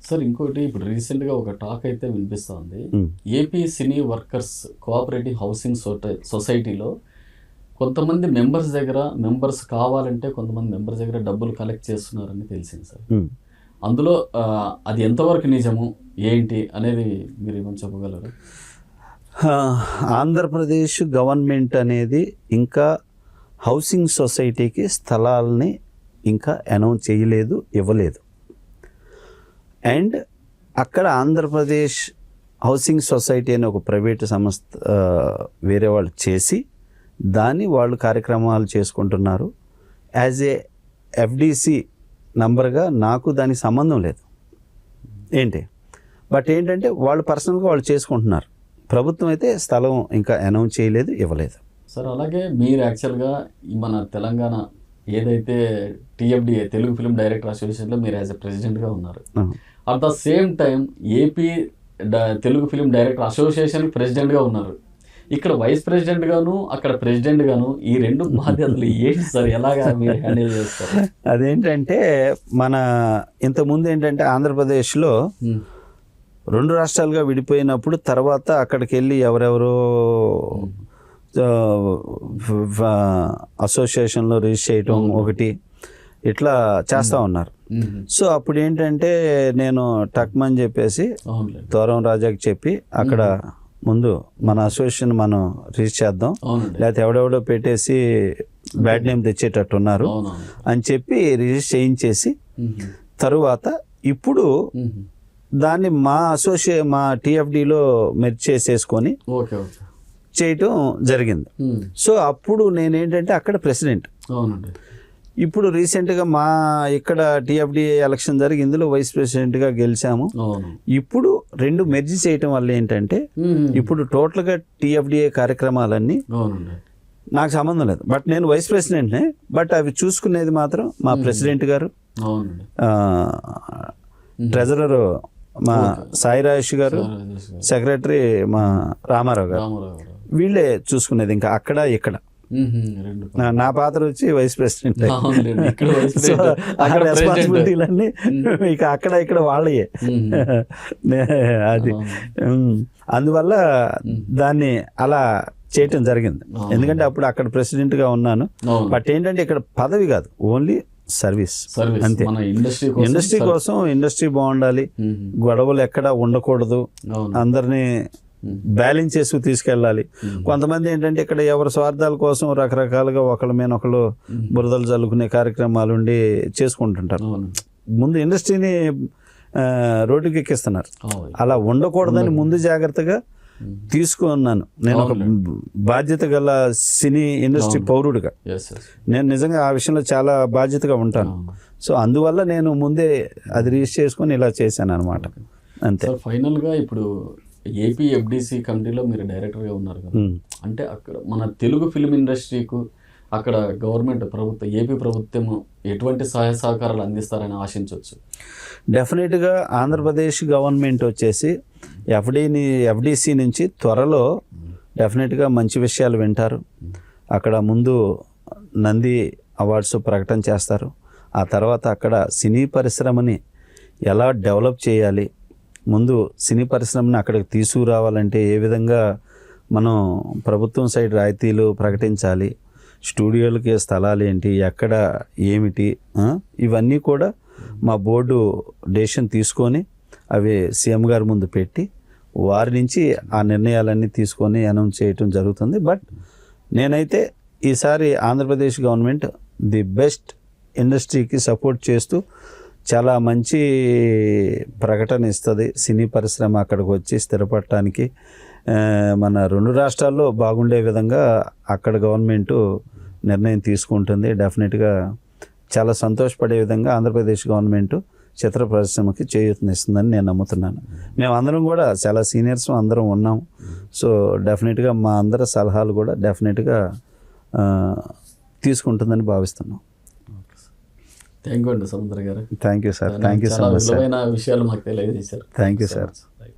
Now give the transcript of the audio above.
Sir ఇంకోటి ఇప్పుడు రీసెంట్గా ఒక టాక్ అయితే వినిపిస్తుంది. Um, AP cine workers cooperative housing సొసైటీలో కొంతమంది మెంబర్స్ కావాలంటే కొంతమంది మెంబర్స్ దగ్గర డబ్బులు కలెక్ట్ చేస్తున్నారని తెలిసింది సార్. ఉమ్. అందులో అది ఎంతవరకు నిజము ఏంటి అనేది మీరు ఏమని చెప్పగలరు? ఆ, ఆంధ్రప్రదేశ్ గవర్నమెంట్ అనేది ఇంకా హౌసింగ్ సొసైటీకి స్థలాల్ని ఇంకా అనౌన్స్ చేయలేదు, ఇవ్వలేదు. అండ్ అక్కడ ఆంధ్రప్రదేశ్ హౌసింగ్ సొసైటీ అనే ఒక ప్రైవేటు సంస్థ వేరే వాళ్ళు చేసి దాన్ని వాళ్ళు కార్యక్రమాలు చేసుకుంటున్నారు. యాజ్ ఏ ఎఫ్డిసి నంబర్గా నాకు దానికి సంబంధం లేదు ఏంటి. బట్ ఏంటంటే వాళ్ళు పర్సనల్గా వాళ్ళు చేసుకుంటున్నారు. ప్రభుత్వం అయితే స్థలం ఇంకా అనౌన్స్ చేయలేదు, ఇవ్వలేదు. సార్ అలాగే మీరు యాక్చువల్గా మన తెలంగాణ ఏదైతే టీఎఫ్డిఏ తెలుగు ఫిల్మ్ డైరెక్టర్ అసోసియేషన్లో మీరు యాజ్ ఎ ప్రెసిడెంట్గా ఉన్నారు. At the same time AP Telugu film director association ప్రెసిడెంట్గా ఉన్నారు. ఇక్కడ వైస్ ప్రెసిడెంట్ గాను అక్కడ ప్రెసిడెంట్ గాను ఈ రెండు బాధ్యతలు ఏంటి సార్, ఎలాగా మీరు హ్యాండిల్ చేస్తారు? అదేంటంటే మన ఇంతకుముందు ఏంటంటే ఆంధ్రప్రదేశ్లో 2 రాష్ట్రాలుగా విడిపోయినప్పుడు తర్వాత అక్కడికి వెళ్ళి ఎవరెవరో అసోసియేషన్లో రిజిస్టర్ చేయటం ఒకటి ఇట్లా చేస్తూ ఉన్నారు. సో అప్పుడు ఏంటంటే నేను టక్మని చెప్పేసి తోరం రాజాకి చెప్పి అక్కడ ముందు మన అసోసియేషన్ మనం రిజిస్టర్ చేద్దాం, లేకపోతే ఎవడెవడో పెట్టేసి బ్యాడ్ నేమ్ తెచ్చేటట్టు ఉన్నారు అని చెప్పి రిజిస్టర్ చేయించేసి తరువాత ఇప్పుడు దాన్ని మా టీఎఫ్డిలో మెర్జ్ చేసేసుకొని చేయటం జరిగింది. సో అప్పుడు నేనేంటంటే అక్కడ ప్రెసిడెంట్. ఇప్పుడు రీసెంట్గా మా ఇక్కడ టీఎఫ్డిఏ ఎలక్షన్ జరిగి ఇందులో వైస్ ప్రెసిడెంట్గా గెలిచాము. ఇప్పుడు 2 మెర్జ్ చేయటం వల్ల ఏంటంటే ఇప్పుడు టోటల్గా టీఎఫ్డిఏ కార్యక్రమాలన్నీ నాకు సంబంధం లేదు. బట్ నేను వైస్ ప్రెసిడెంట్నే, బట్ అవి చూసుకునేది మాత్రం మా ప్రెసిడెంట్ గారు, ట్రెజరర్ మా సాయి రాజేష్ గారు, సెక్రటరీ మా రామారావు గారు, వీళ్ళే చూసుకునేది. ఇంకా అక్కడ ఇక్కడ నా పాత్ర వచ్చి వైస్ ప్రెసిడెంట్. సో అక్కడ రెస్పాన్సిబిలిటీలన్నీ ఇక అక్కడ ఇక్కడ వాళ్ళయే. అది అందువల్ల దాన్ని అలా చేయటం జరిగింది. ఎందుకంటే అప్పుడు అక్కడ ప్రెసిడెంట్గా ఉన్నాను. బట్ ఏంటంటే ఇక్కడ పదవి కాదు, ఓన్లీ సర్వీస్ అంతే. ఇండస్ట్రీ కోసం ఇండస్ట్రీ బాగుండాలి, గొడవలు ఎక్కడ ఉండకూడదు, అందరినీ బ్యాలెన్స్ చేసుకు తీసుకెళ్ళాలి. కొంతమంది ఏంటంటే ఇక్కడ ఎవరి స్వార్థాల కోసం రకరకాలుగా ఒకళ్ళ మీద ఒకళ్ళు బురదలు చల్లుకునే కార్యక్రమాలు ఉండి చేసుకుంటుంటారు. ముందు ఇండస్ట్రీని రోడ్డుకి ఎక్కిస్తున్నారు. అలా ఉండకూడదని ముందు జాగ్రత్తగా తీసుకున్నాను. నేను ఒక బాధ్యత గల సినీ ఇండస్ట్రీ పౌరుడిగా నేను నిజంగా ఆ విషయంలో చాలా బాధ్యతగా ఉంటాను. సో అందువల్ల నేను ముందే అది రిజిస్టర్ చేసుకొని ఇలా చేశాను అనమాట. అంతే. ఫైనల్గా ఇప్పుడు ఏపీ ఎఫ్డిసి కమిటీలో మీరు డైరెక్టర్గా ఉన్నారు కదా, అంటే అక్కడ మన తెలుగు ఫిల్మ్ ఇండస్ట్రీకు అక్కడ ఏపీ ప్రభుత్వం ఎటువంటి సహాయ సహకారాలు అందిస్తారని ఆశించవచ్చు? డెఫినెట్గా ఆంధ్రప్రదేశ్ గవర్నమెంట్ వచ్చేసి ఎఫ్డిసి నుంచి త్వరలో డెఫినెట్గా మంచి విషయాలు వింటారు. అక్కడ ముందు నంది అవార్డ్స్ ప్రకటన చేస్తారు. ఆ తర్వాత అక్కడ సినీ పరిశ్రమని ఎలా డెవలప్ చేయాలి, ముందు సినీ పరిశ్రమని అక్కడికి తీసుకురావాలంటే ఏ విధంగా మనం ప్రభుత్వం సైడ్ రాయితీలు ప్రకటించాలి, స్టూడియోలకి స్థలాలు ఏంటి, ఎక్కడ ఏమిటి, ఇవన్నీ కూడా మా బోర్డు డెసిషన్ తీసుకొని అవి సీఎం గారి ముందు పెట్టి వారి నుంచి ఆ నిర్ణయాలన్నీ తీసుకొని అనౌన్స్ చేయటం జరుగుతుంది. బట్ నేనైతే ఈసారి ఆంధ్రప్రదేశ్ గవర్నమెంట్ ది బెస్ట్ ఇండస్ట్రీకి సపోర్ట్ చేస్తూ చాలా మంచి ప్రకటన ఇస్తుంది. సినీ పరిశ్రమ అక్కడికి వచ్చి స్థిరపడటానికి మన 2 రాష్ట్రాల్లో బాగుండే విధంగా అక్కడ గవర్నమెంటు నిర్ణయం తీసుకుంటుంది. డెఫినెట్గా చాలా సంతోషపడే విధంగా ఆంధ్రప్రదేశ్ గవర్నమెంటు చిత్ర పరిశ్రమకి చేయూతనిస్తుందని నేను నమ్ముతున్నాను. మేమందరం కూడా చాలా సీనియర్స్ అందరం ఉన్నాం. సో డెఫినెట్గా మా అందరి సలహాలు కూడా డెఫినెట్గా తీసుకుంటుందని భావిస్తున్నాం. థ్యాంక్ యూ అండి సముద్ర గారు. Thank you sir. Thank you so much. విలువైన విషయాలు మాకు తెలియజేశారు. Thank you sir.